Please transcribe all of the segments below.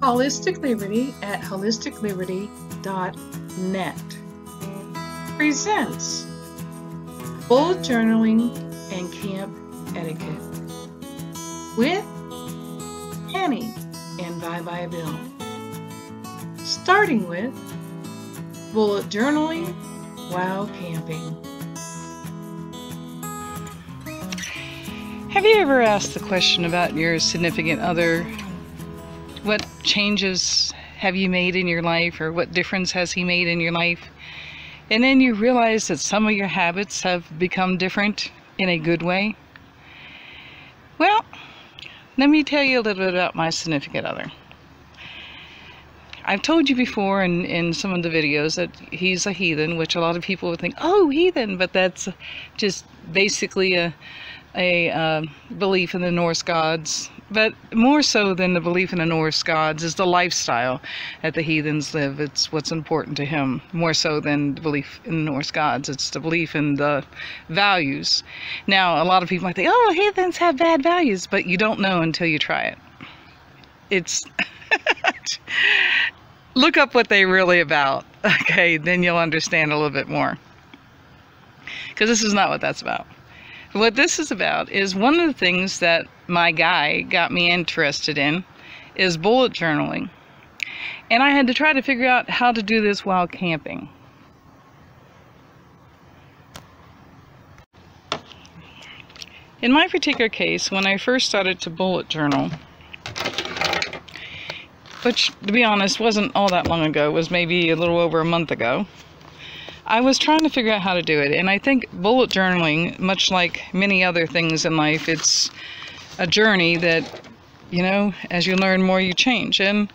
Holistic Liberty at holisticliberty.net presents Bullet Journaling and Camp Etiquette with Annie and Bye Bill. Starting with Bullet Journaling while camping. Have you ever asked the question about your significant other? What changes have you made in your life, or what difference has he made in your life? And then you realize that some of your habits have become different in a good way. Well, let me tell you a little bit about my significant other. I've told you before in some of the videos that he's a heathen, which a lot of people would think, oh, heathen, but that's just basically a belief in the Norse gods. But more so than the belief in the Norse gods is the lifestyle that the heathens live. It's what's important to him, more so than the belief in the Norse gods. It's the belief in the values. Now, a lot of people might think, oh, heathens have bad values, but you don't know until you try it. It's look up what they're really about, okay? Then you'll understand a little bit more. Because this is not what that's about. What this is about is one of the things that my guy got me interested in is bullet journaling. And I had to try to figure out how to do this while camping. In my particular case, when I first started to bullet journal, which to be honest wasn't all that long ago, it was maybe a little over a month ago, I was trying to figure out how to do it. And I think bullet journaling, much like many other things in life, it's a journey that, you know, as you learn more, you change. And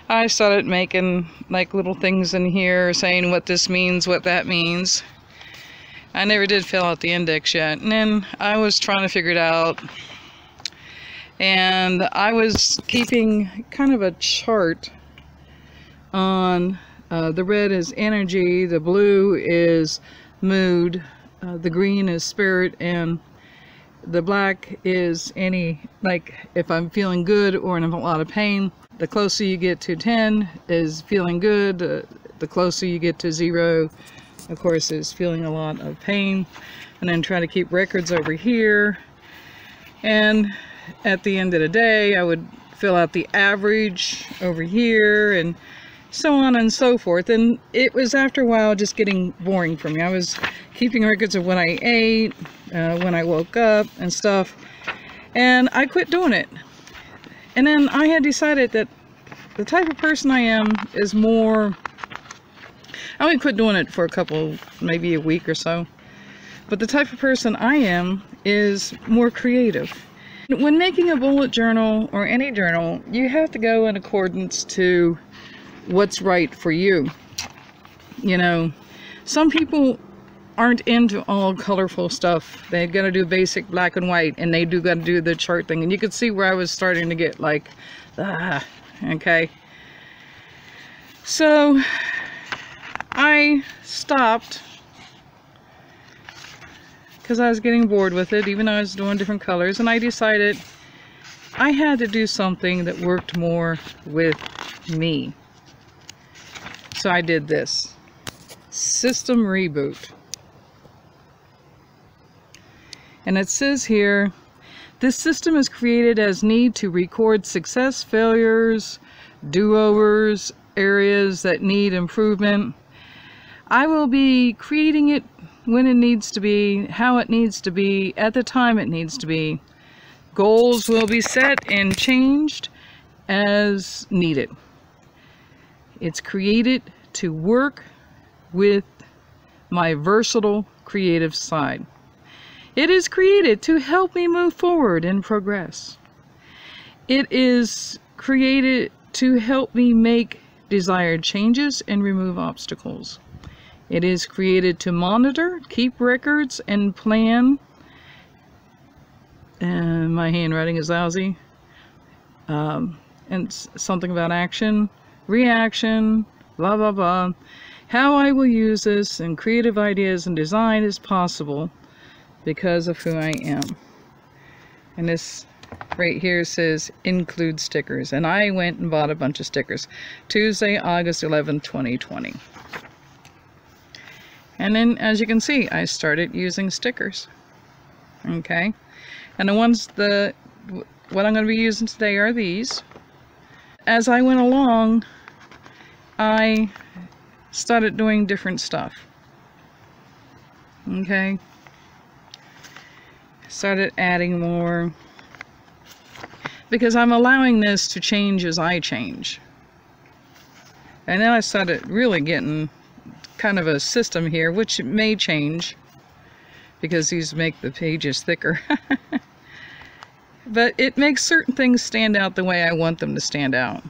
I started making like little things in here saying what this means, what that means. I never did fill out the index yet. And then I was trying to figure it out. And I was keeping kind of a chart on the red is energy, the blue is mood, the green is spirit, and the black is any, like if I'm feeling good or in a lot of pain. The closer you get to 10 is feeling good, the closer you get to 0, of course, is feeling a lot of pain. And then try to keep records over here. And at the end of the day, I would fill out the average over here, and so on and so forth. And it was after a while just getting boring for me. I was keeping records of what I ate, when I woke up and stuff, and I quit doing it. And then I had decided that the type of person I am is more, I only quit doing it for a couple, maybe a week or so, but the type of person I am is more creative. When making a bullet journal or any journal, you have to go in accordance to what's right for you. You know, some people aren't into all colorful stuff. They're gonna do basic black and white, and they do gotta do the chart thing. And you could see where I was starting to get like, okay. So I stopped because I was getting bored with it, even though I was doing different colors, and I decided I had to do something that worked more with me. So I did this. System reboot. And it says here, this system is created as need to record success, failures, do-overs, areas that need improvement. I will be creating it when it needs to be, how it needs to be, at the time it needs to be. Goals will be set and changed as needed. It's created to work with my versatile creative side. It is created to help me move forward and progress. It is created to help me make desired changes and remove obstacles. It is created to monitor, keep records, and plan. And my handwriting is lousy. And something about action, reaction, blah blah blah. How I will use this and creative ideas and design is possible because of who I am. And this right here says include stickers, and I went and bought a bunch of stickers. Tuesday, August 11th, 2020. And then, as you can see, I started using stickers. Okay, and the ones what I'm going to be using today are these. As I went along, I started doing different stuff. Okay, started adding more, because I'm allowing this to change as I change. And then I started really getting kind of a system here, which may change because these make the pages thicker. But it makes certain things stand out the way I want them to stand out.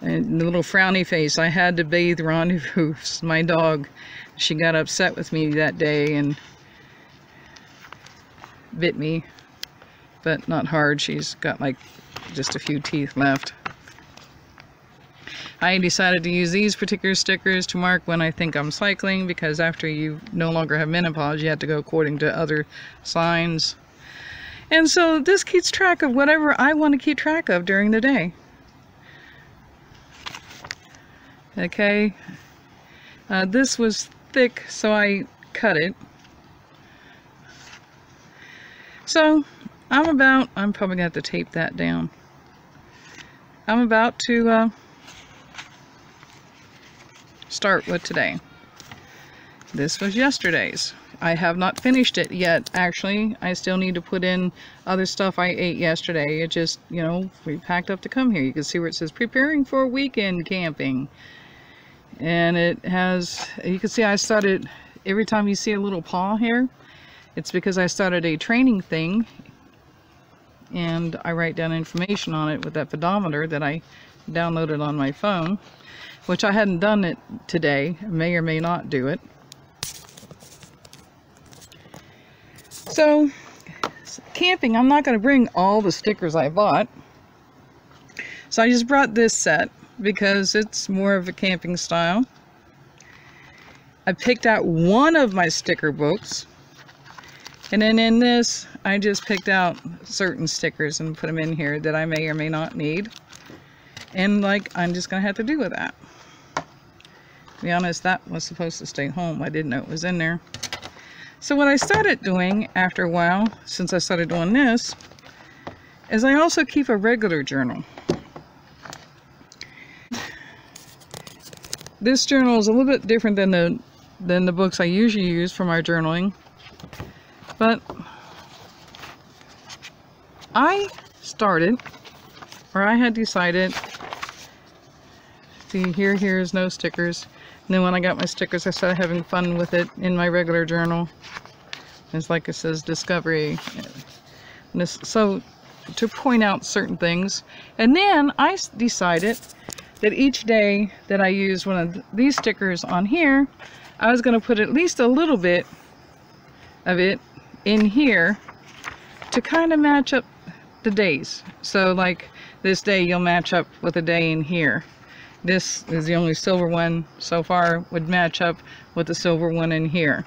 And the little frowny face, I had to bathe Rendezvous, my dog. She got upset with me that day and bit me, but not hard. She's got like just a few teeth left. I decided to use these particular stickers to mark when I think I'm cycling, because after you no longer have menopause, you have to go according to other signs. And so this keeps track of whatever I want to keep track of during the day. Okay, this was thick, so I cut it. So I'm probably gonna have to tape that down. I'm about to start with today. This was yesterday's. I have not finished it yet, actually. I still need to put in other stuff I ate yesterday. It just, you know, we packed up to come here. You can see where it says preparing for weekend camping. And it has, you can see I started, every time you see a little paw here, it's because I started a training thing. And I write down information on it with that pedometer that I downloaded on my phone, which I hadn't done it today. I may or may not do it. So, camping, I'm not going to bring all the stickers I bought. So I just brought this set because it's more of a camping style. I picked out one of my sticker books. And then in this, I just picked out certain stickers and put them in here that I may or may not need. And like, I'm just going to have to do with that. To be honest, that was supposed to stay home. I didn't know it was in there. So what I started doing after a while, since I started doing this, is I also keep a regular journal. This journal is a little bit different than the books I usually use for my journaling. But I started, or I had decided, see here's no stickers. And then when I got my stickers, I started having fun with it in my regular journal. It's like it says discovery. So to point out certain things. And then I decided that each day that I use one of these stickers on here, I was going to put at least a little bit of it in here to kind of match up the days. So like this day you'll match up with a day in here. This is the only silver one so far, would match up with the silver one in here.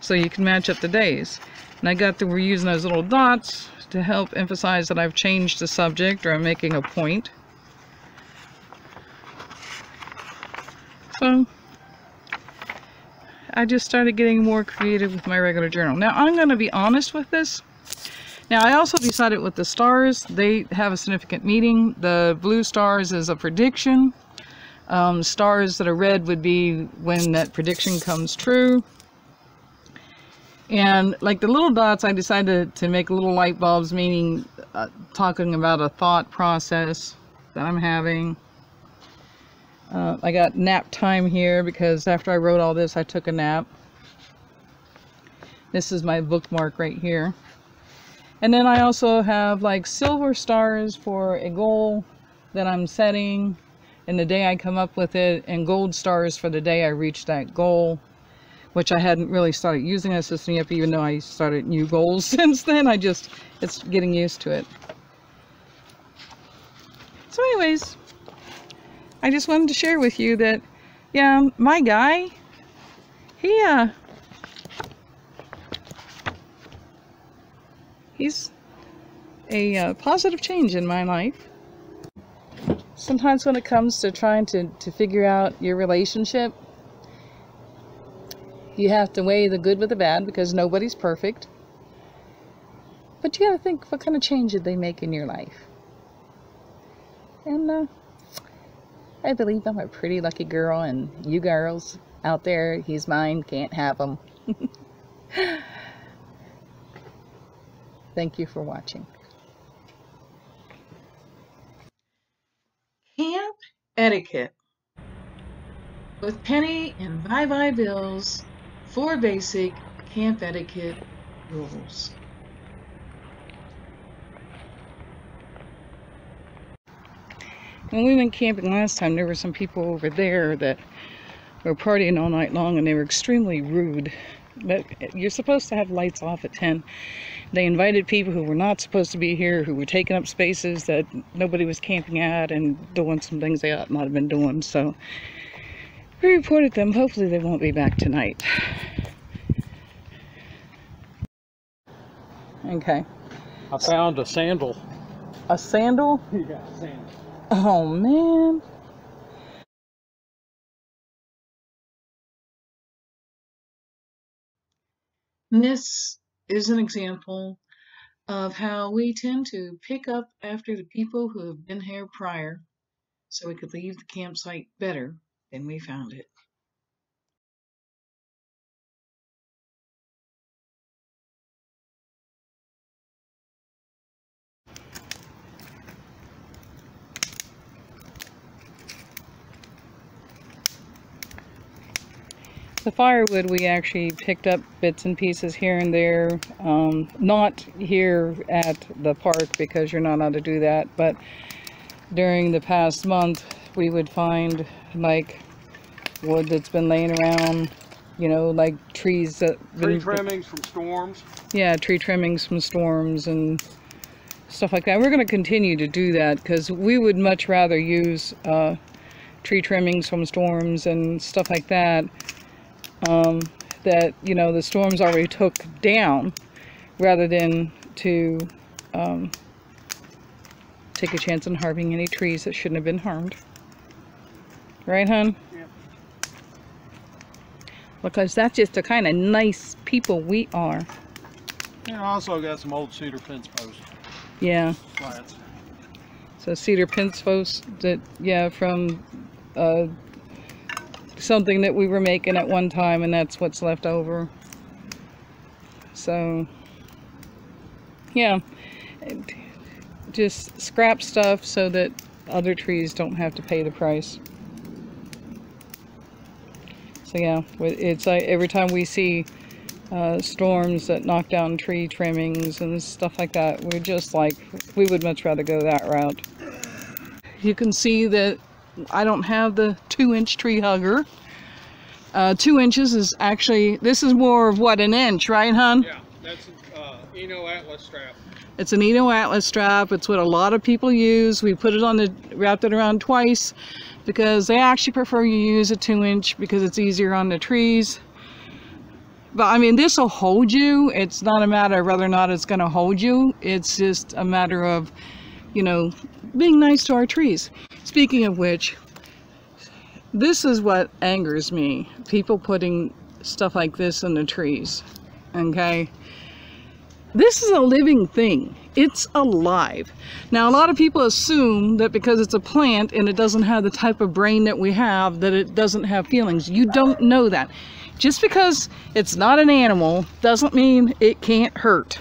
So you can match up the days. And I got that we're using those little dots to help emphasize that I've changed the subject or I'm making a point. So I just started getting more creative with my regular journal. Now I'm going to be honest with this. Now I also decided with the stars, they have a significant meaning. The blue stars is a prediction. Stars that are red would be when that prediction comes true. And like the little dots, I decided to make little light bulbs, meaning talking about a thought process that I'm having. I got nap time here because after I wrote all this, I took a nap. This is my bookmark right here. And then I also have like silver stars for a goal that I'm setting and the day I come up with it, and gold stars for the day I reach that goal, which I hadn't really started using that system yet, even though I started new goals since then. It's getting used to it. So anyways, I just wanted to share with you that, yeah, my guy, he he's a positive change in my life. Sometimes when it comes to trying to figure out your relationship, you have to weigh the good with the bad because nobody's perfect. But you gotta think, what kind of change did they make in your life? And I believe I'm a pretty lucky girl, and you girls out there, he's mine, can't have him. Thank you for watching. Camp Etiquette with Penny and Bye Bye Bill's 4 basic camp etiquette rules. When we went camping last time, there were some people over there that were partying all night long, and they were extremely rude. But you're supposed to have lights off at 10. They invited people who were not supposed to be here, who were taking up spaces that nobody was camping at, and doing some things they ought not have been doing. So we reported them. Hopefully they won't be back tonight. Okay. I found a sandal. A sandal? Yeah, a sandal. Oh man. This is an example of how we tend to pick up after the people who have been here prior, so we could leave the campsite better than we found it. The firewood, we actually picked up bits and pieces here and there, not here at the park because you're not allowed to do that, but during the past month we would find like wood that's been laying around, you know, like trees that... Tree trimmings from storms. Yeah, tree trimmings from storms and stuff like that. We're going to continue to do that because we would much rather use tree trimmings from storms and stuff like that. That, you know, the storms already took down, rather than to take a chance on harming any trees that shouldn't have been harmed. Right, hon? Yeah. Because that's just the kind of nice people we are. Yeah, I also got some old cedar fence posts. Yeah. Slats. So cedar fence posts that, yeah, from something that we were making at one time, and that's what's left over. So yeah, just scrap stuff so that other trees don't have to pay the price. So yeah, it's like every time we see storms that knock down tree trimmings and stuff like that, we're just like, we would much rather go that route. You can see that I don't have the 2-inch tree hugger. 2 inches is actually, this is more of what, an inch, right, hon? Yeah, that's an Eno Atlas strap. It's an Eno Atlas strap. It's what a lot of people use. We put it on the, wrapped it around twice because they actually prefer you use a 2-inch because it's easier on the trees. But I mean, this will hold you. It's not a matter of whether or not it's going to hold you. It's just a matter of, you know, being nice to our trees. Speaking of which, this is what angers me. People putting stuff like this in the trees. Okay? This is a living thing. It's alive. Now, a lot of people assume that because it's a plant and it doesn't have the type of brain that we have, that it doesn't have feelings. You don't know that. Just because it's not an animal doesn't mean it can't hurt.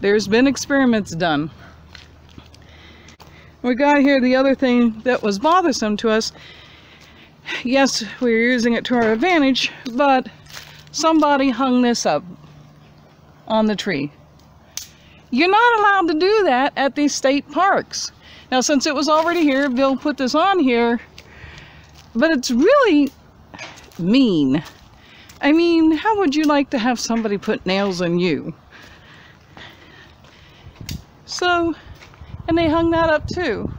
There's been experiments done. We got here the other thing that was bothersome to us. Yes, we were using it to our advantage, but somebody hung this up on the tree. You're not allowed to do that at these state parks. Now, since it was already here, Bill put this on here, but it's really mean. I mean, how would you like to have somebody put nails in you? So, and they hung that up too.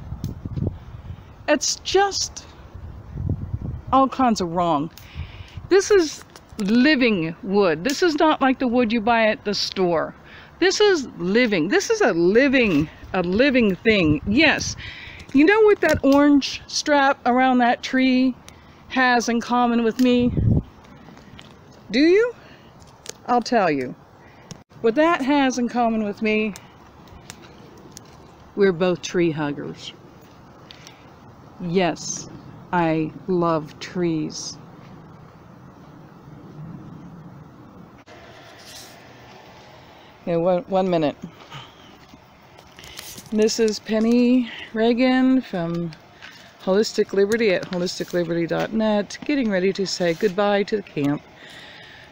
It's just all kinds of wrong. This is living wood. This is not like the wood you buy at the store. This is living. This is a living thing. Yes. You know what that orange strap around that tree has in common with me? Do you? I'll tell you. What that has in common with me, we're both tree huggers. Yes, I love trees. Yeah, one minute. This is Penny Reagan from Holistic Liberty at holisticliberty.net, getting ready to say goodbye to the camp.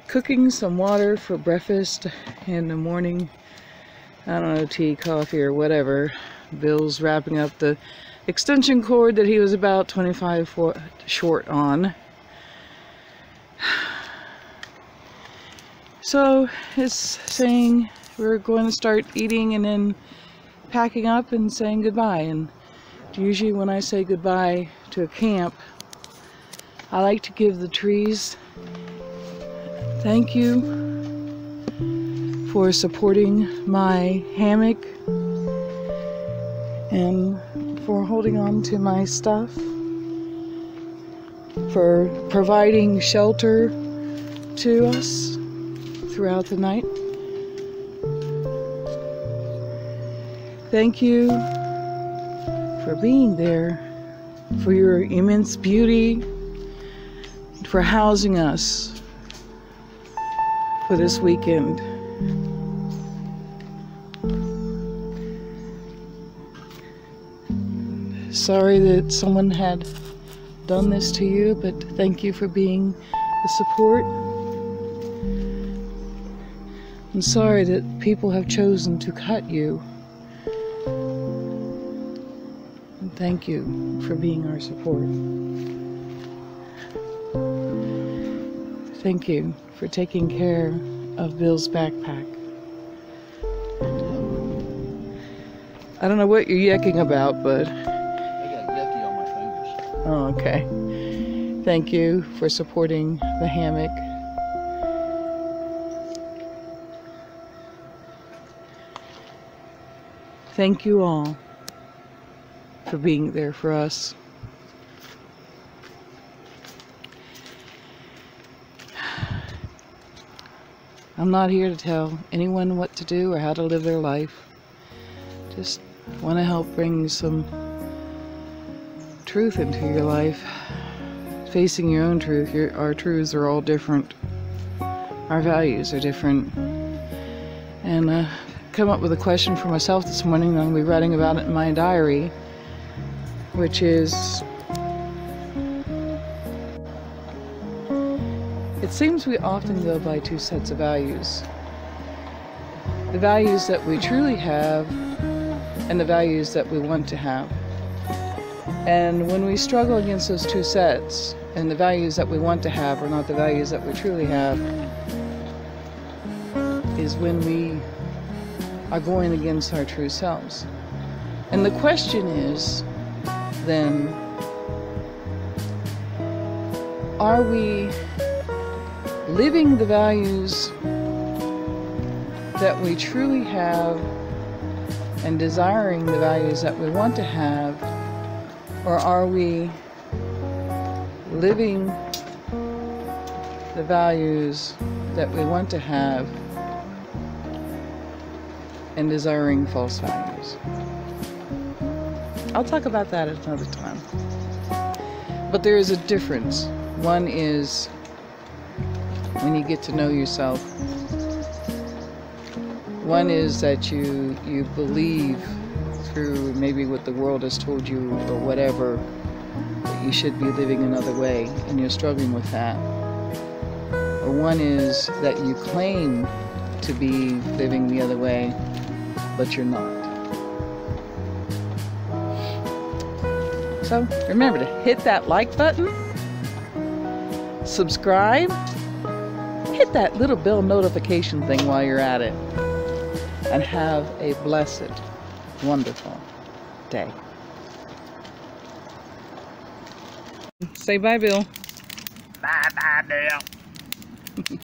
Cooking some water for breakfast in the morning. I don't know, tea, coffee, or whatever. Bill's wrapping up the extension cord that he was about 25 foot short on. So it's saying we're going to start eating and then packing up and saying goodbye. And usually when I say goodbye to a camp, I like to give the trees thank you for supporting my hammock and for holding on to my stuff, for providing shelter to us throughout the night. Thank you for being there, for your immense beauty, for housing us for this weekend. Sorry that someone had done this to you, but thank you for being the support. I'm sorry that people have chosen to cut you. And thank you for being our support. Thank you for taking care of Bill's backpack. I don't know what you're yucking about, but... I got yucky on my fingers. Oh, okay. Thank you for supporting the hammock. Thank you all for being there for us. I'm not here to tell anyone what to do or how to live their life. Just want to help bring some truth into your life. Facing your own truth. Our truths are all different. Our values are different. And come up with a question for myself this morning, and I'll be writing about it in my diary, which is, it seems we often go by two sets of values. The values that we truly have and the values that we want to have. And when we struggle against those two sets, and the values that we want to have are not the values that we truly have, is when we are going against our true selves. And the question is, then, are we living the values that we truly have and desiring the values that we want to have, or are we living the values that we want to have and desiring false values? I'll talk about that at another time. But there is a difference. One is when you get to know yourself. One is that you believe through maybe what the world has told you or whatever that you should be living another way, and you're struggling with that. Or one is that you claim to be living the other way, but you're not. So remember to hit that like button, subscribe, hit that little bell notification thing while you're at it, and have a blessed, wonderful day. Say bye, Bill. Bye, Bill.